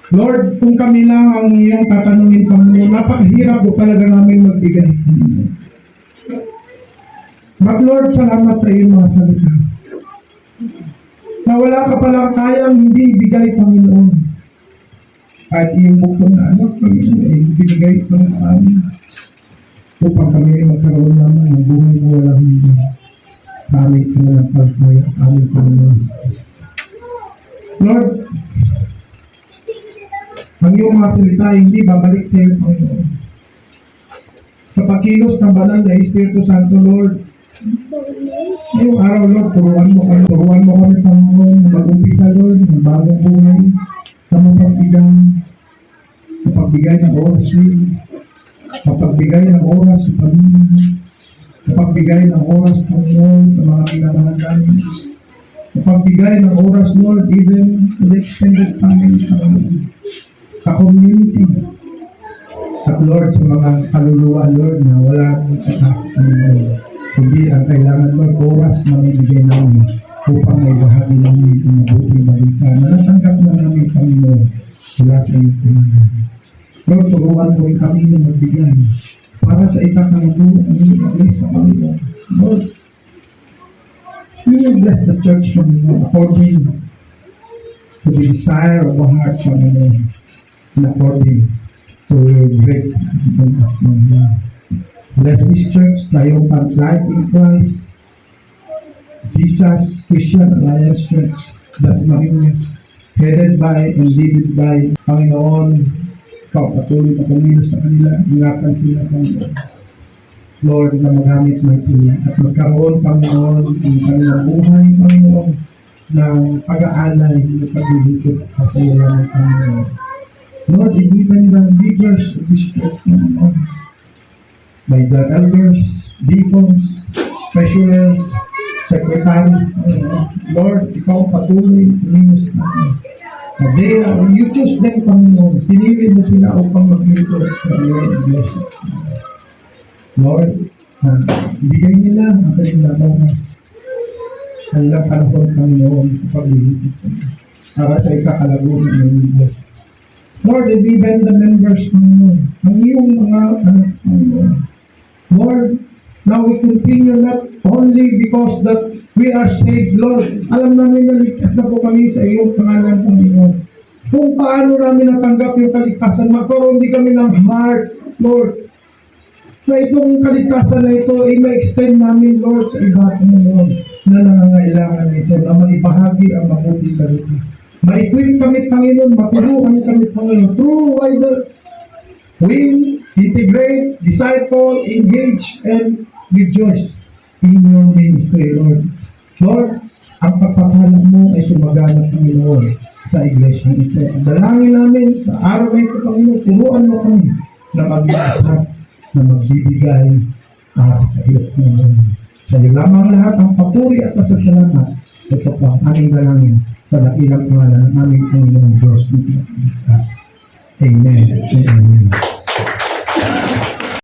Lord, kung kami lang ang iyong tatanungin, Panginoon, napakahirap po talaga namin magbigay. But Lord, salamat sa iyong mga salita. Na wala ka palang kayang hindi ibigay, Panginoon. Kahit iyong bukong na anak, Panginoon, ay binigay ko na sa amin. Upang kami magkaroon naman ng buhay na walang hindi. Sa aming pananampalataya, sa aming Panginoon. Lord, ang iyong mga salita hindi babalik sa iyo, Panginoon. Sa pagkilos ng banal na Espiritu Santo, Lord, ngayong araw, Lord, turuan mo kami, Panginoon, na mag-umpisa, Lord, ng bagong buhay, na mapagbigay ng oras sa iyo, mapagbigay ng oras sa pamilya, mapagbigay ng oras, Panginoon, sa mga pinamahal namin, mapagbigay ng oras, Lord, even to the extended family, Panginoon, sa community. At Lord, sa mga kaluluwa, Lord, na wala ng kapasok namin, hindi ang kailangan, Lord, oras na ibigay namin upang may bahagi namin ang mabuting balita na natanggap na namin, Panginoon, mula sa iyo, Panginoon. Lord, turuan mo kami na magbigay para sa ikakalabuan ng iyong sa Panginoon. Lord, you will bless the church, Panginoon, according to the desire of the heart, Panginoon, and according to your great goodness, Panginoon. Bless this church, tayong pag-life in Christ, Jesus Christian Alliance Church, Das Marinas, headed by and led by Panginoon. Ikaw, patuloy na kumilos sa kanila, ingatan sila, Panginoon. Lord, na magamit mo ito at magkaroon, Panginoon, ng kanilang buhay, Panginoon, ng pag-aalay na paglilipot sa iyo lang, Panginoon. Lord, even the leaders of this church, Panginoon, by the elders, deacons, treasurers, secretary, Lord, ikaw patuloy kumilos natin. You choose them, Panginoon. Pinili mo sila upang maglilipot sa iyong iglesia. Lord, ibigay nila ang kanilang oras, kanilang panahon, Panginoon, sa paglilipot sa iyo, para sa ikakalabuan ng iglesia. Lord, even the members, Panginoon, ang iyong mga anak, Panginoon. Lord, now we continue not only because that we are saved, Lord. Alam namin na ligtas na po kami sa iyong pangalan, Panginoon. Kung paano namin natanggap yung kaligtasan, magkaroon din kami ng heart, Lord, na itong kaligtasan na ito ay ma-extend namin, Lord, sa iba, Panginoon, na nangangailangan nito, na maibahagi ang mabuting balita. Ma-equip kami, Panginoon, matulungan kami, Panginoon, through wider win, integrate, disciple, engage, and rejoice in your ministry, Lord. Lord, ang pagpapala mo ay sumagana, Panginoon, sa iglesia ito. Ang dalangin namin sa araw na ito, Panginoon, turuan mo kami na mag-iapat, na magbibigay sa iyo, Panginoon. Sa iyo lamang lahat ang papuri at pasasalamat. Ito po ang aming dalangin sa dakilang pangalan ng aming Panginoon Diyos. Amen. Amen.